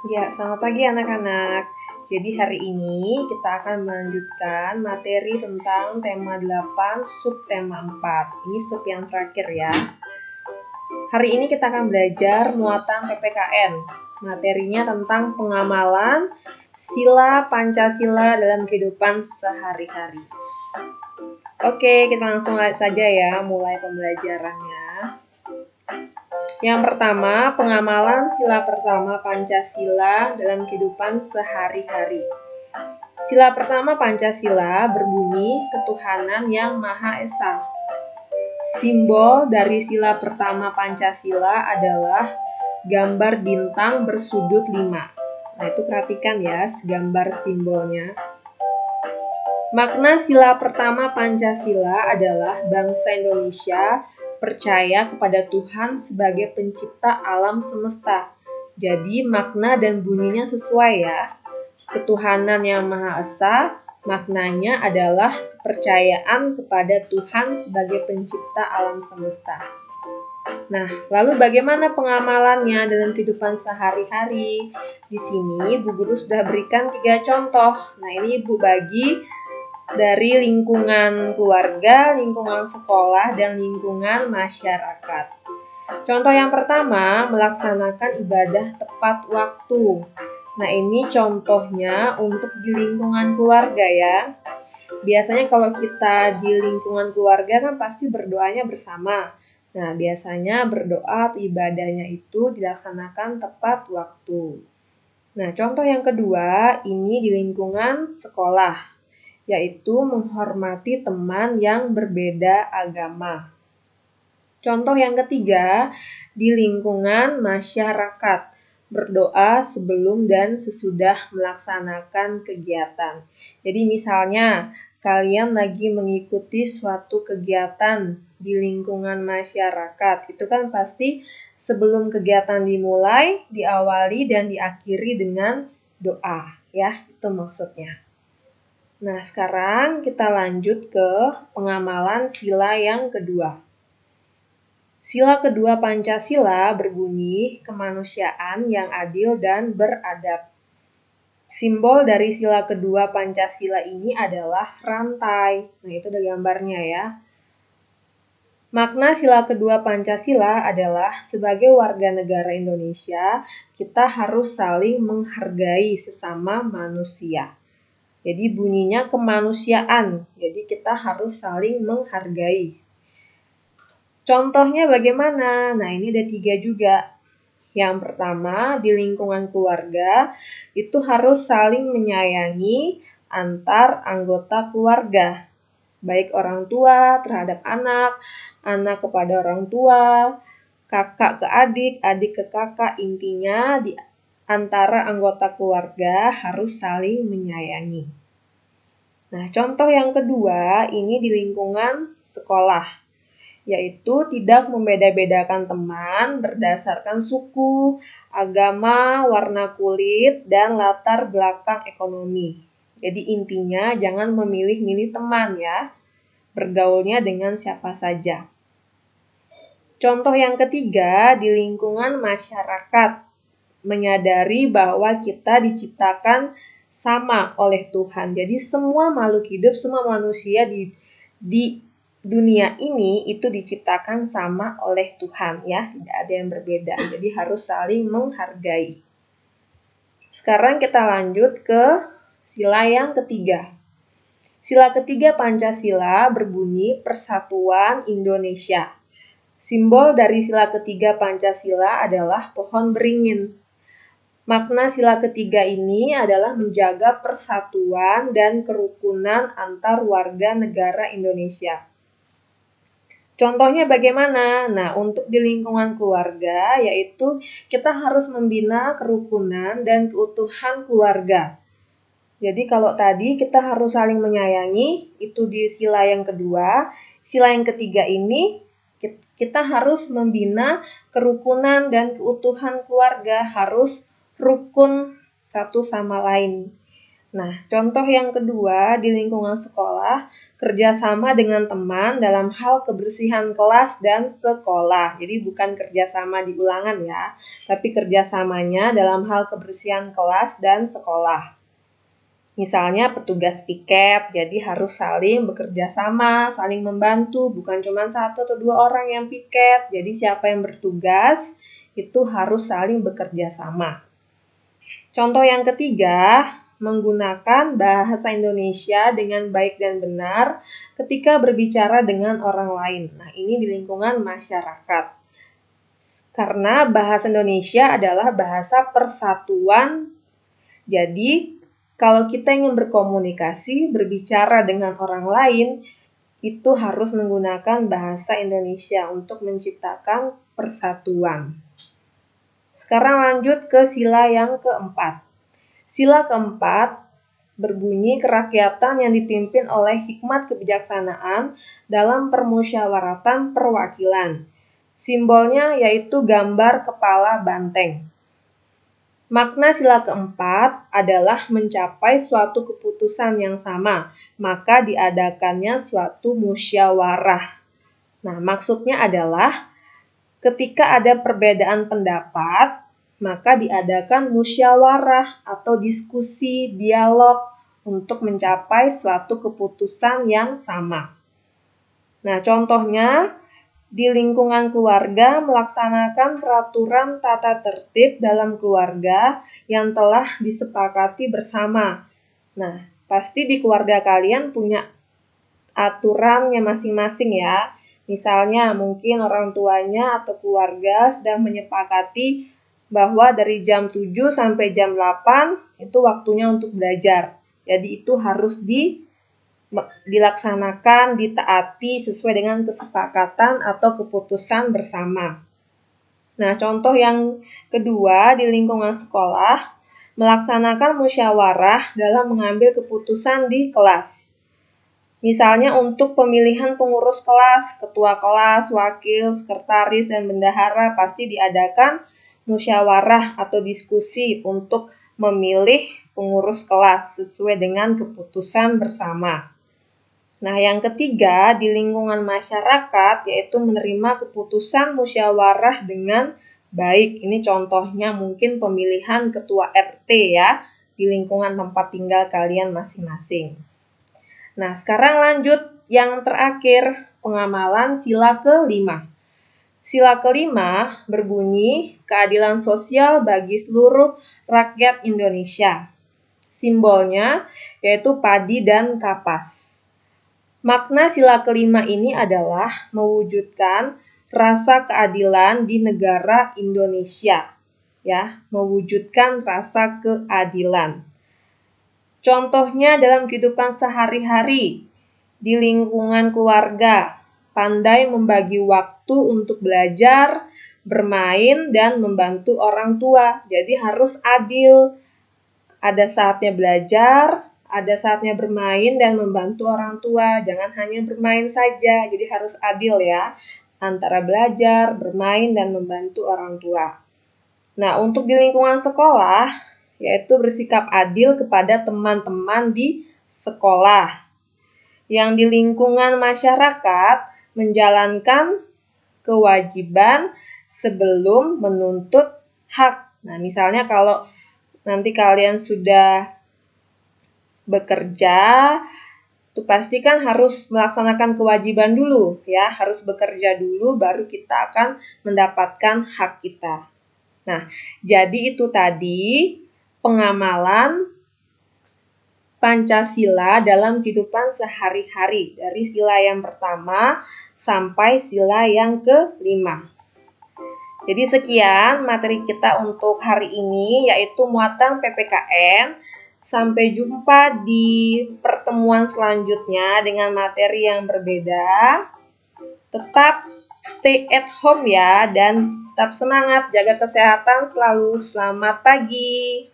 Ya, selamat pagi anak-anak. Jadi hari ini kita akan melanjutkan materi tentang tema 8, subtema 4. Ini sub yang terakhir ya. Hari ini kita akan belajar muatan PPKN. Materinya tentang pengamalan sila Pancasila dalam kehidupan sehari-hari. Oke, kita langsung saja ya mulai pembelajarannya. Yang pertama, pengamalan sila pertama Pancasila dalam kehidupan sehari-hari. Sila pertama Pancasila berbunyi ketuhanan yang Maha Esa. Simbol dari sila pertama Pancasila adalah gambar bintang bersudut 5. Nah, itu perhatikan ya, gambar simbolnya. Makna sila pertama Pancasila adalah bangsa Indonesia percaya kepada Tuhan sebagai pencipta alam semesta. Jadi makna dan bunyinya sesuai ya. Ketuhanan yang Maha Esa, maknanya adalah kepercayaan kepada Tuhan sebagai pencipta alam semesta. Nah, lalu bagaimana pengamalannya dalam kehidupan sehari-hari? Di sini Bu Guru sudah berikan 3 contoh. Nah, ini Ibu bagi dari lingkungan keluarga, lingkungan sekolah, dan lingkungan masyarakat. Contoh yang pertama, melaksanakan ibadah tepat waktu. Nah, ini contohnya untuk di lingkungan keluarga ya. Biasanya kalau kita di lingkungan keluarga kan pasti berdoanya bersama. Nah, biasanya berdoa atau ibadahnya itu dilaksanakan tepat waktu. Nah, contoh yang kedua, ini di lingkungan sekolah, yaitu menghormati teman yang berbeda agama. Contoh yang ketiga, di lingkungan masyarakat, berdoa sebelum dan sesudah melaksanakan kegiatan. Jadi misalnya, kalian lagi mengikuti suatu kegiatan di lingkungan masyarakat, itu kan pasti sebelum kegiatan dimulai, diawali dan diakhiri dengan doa, ya, itu maksudnya. Nah, sekarang kita lanjut ke pengamalan sila yang kedua. Sila kedua Pancasila berbunyi kemanusiaan yang adil dan beradab. Simbol dari sila kedua Pancasila ini adalah rantai. Nah, itu ada gambarnya ya. Makna sila kedua Pancasila adalah sebagai warga negara Indonesia, kita harus saling menghargai sesama manusia. Jadi bunyinya kemanusiaan, jadi kita harus saling menghargai. Contohnya bagaimana? Nah, ini ada 3 juga. Yang pertama, di lingkungan keluarga, itu harus saling menyayangi antar anggota keluarga. Baik orang tua terhadap anak, anak kepada orang tua, kakak ke adik, adik ke kakak. Intinya di antara anggota keluarga harus saling menyayangi. Nah, contoh yang kedua, ini di lingkungan sekolah, yaitu tidak membeda-bedakan teman berdasarkan suku, agama, warna kulit, dan latar belakang ekonomi. Jadi intinya jangan memilih-milih teman ya, bergaulnya dengan siapa saja. Contoh yang ketiga, di lingkungan masyarakat, menyadari bahwa kita diciptakan sama oleh Tuhan. Jadi semua makhluk hidup, semua manusia di dunia ini itu diciptakan sama oleh Tuhan ya, tidak ada yang berbeda. Jadi harus saling menghargai. Sekarang kita lanjut ke sila yang ketiga. Sila ketiga Pancasila berbunyi Persatuan Indonesia. Simbol dari sila ketiga Pancasila adalah pohon beringin. Makna sila ketiga ini adalah menjaga persatuan dan kerukunan antar warga negara Indonesia. Contohnya bagaimana? Nah, untuk di lingkungan keluarga, yaitu kita harus membina kerukunan dan keutuhan keluarga. Jadi kalau tadi kita harus saling menyayangi, itu di sila yang kedua. Sila yang ketiga ini, kita harus membina kerukunan dan keutuhan keluarga, harus rukun satu sama lain. Nah, contoh yang kedua di lingkungan sekolah, kerjasama dengan teman dalam hal kebersihan kelas dan sekolah. Jadi bukan kerjasama di ulangan ya, tapi kerjasamanya dalam hal kebersihan kelas dan sekolah. Misalnya petugas piket, jadi harus saling bekerja sama, saling membantu, bukan cuma 1 atau 2 orang yang piket. Jadi siapa yang bertugas, itu harus saling bekerja sama. Contoh yang ketiga, menggunakan bahasa Indonesia dengan baik dan benar ketika berbicara dengan orang lain. Nah, ini di lingkungan masyarakat. Karena bahasa Indonesia adalah bahasa persatuan. Jadi, kalau kita ingin berkomunikasi, berbicara dengan orang lain, itu harus menggunakan bahasa Indonesia untuk menciptakan persatuan. Sekarang lanjut ke sila yang keempat. Sila keempat berbunyi kerakyatan yang dipimpin oleh hikmat kebijaksanaan dalam permusyawaratan perwakilan. Simbolnya yaitu gambar kepala banteng. Makna sila keempat adalah mencapai suatu keputusan yang sama, maka diadakannya suatu musyawarah. Nah, maksudnya adalah ketika ada perbedaan pendapat, maka diadakan musyawarah atau diskusi, dialog untuk mencapai suatu keputusan yang sama. Nah, contohnya di lingkungan keluarga melaksanakan peraturan tata tertib dalam keluarga yang telah disepakati bersama. Nah, pasti di keluarga kalian punya aturannya masing-masing ya. Misalnya mungkin orang tuanya atau keluarga sudah menyepakati bahwa dari jam 7 sampai jam 8 itu waktunya untuk belajar. Jadi itu harus dilaksanakan, ditaati sesuai dengan kesepakatan atau keputusan bersama. Nah, contoh yang kedua di lingkungan sekolah, melaksanakan musyawarah dalam mengambil keputusan di kelas. Misalnya untuk pemilihan pengurus kelas, ketua kelas, wakil, sekretaris, dan bendahara pasti diadakan musyawarah atau diskusi untuk memilih pengurus kelas sesuai dengan keputusan bersama. Nah, yang ketiga di lingkungan masyarakat yaitu menerima keputusan musyawarah dengan baik. Ini contohnya mungkin pemilihan ketua RT ya di lingkungan tempat tinggal kalian masing-masing. Nah, sekarang lanjut yang terakhir, pengamalan sila kelima. Sila kelima berbunyi keadilan sosial bagi seluruh rakyat Indonesia. Simbolnya yaitu padi dan kapas. Makna sila kelima ini adalah mewujudkan rasa keadilan di negara Indonesia. Ya, mewujudkan rasa keadilan. Contohnya dalam kehidupan sehari-hari, di lingkungan keluarga, pandai membagi waktu untuk belajar, bermain, dan membantu orang tua. Jadi harus adil. Ada saatnya belajar, ada saatnya bermain dan membantu orang tua. Jangan hanya bermain saja, jadi harus adil ya. Antara belajar, bermain, dan membantu orang tua. Nah, untuk di lingkungan sekolah, yaitu bersikap adil kepada teman-teman di sekolah. Yang di lingkungan masyarakat, menjalankan kewajiban sebelum menuntut hak. Nah, misalnya kalau nanti kalian sudah bekerja, itu pasti kan harus melaksanakan kewajiban dulu ya, harus bekerja dulu baru kita akan mendapatkan hak kita. Nah, jadi itu tadi pengamalan Pancasila dalam kehidupan sehari-hari dari sila yang pertama sampai sila yang kelima. Jadi sekian materi kita untuk hari ini yaitu muatan PPKN. Sampai jumpa di pertemuan selanjutnya dengan materi yang berbeda. Tetap stay at home ya dan tetap semangat, jaga kesehatan selalu. Selamat pagi.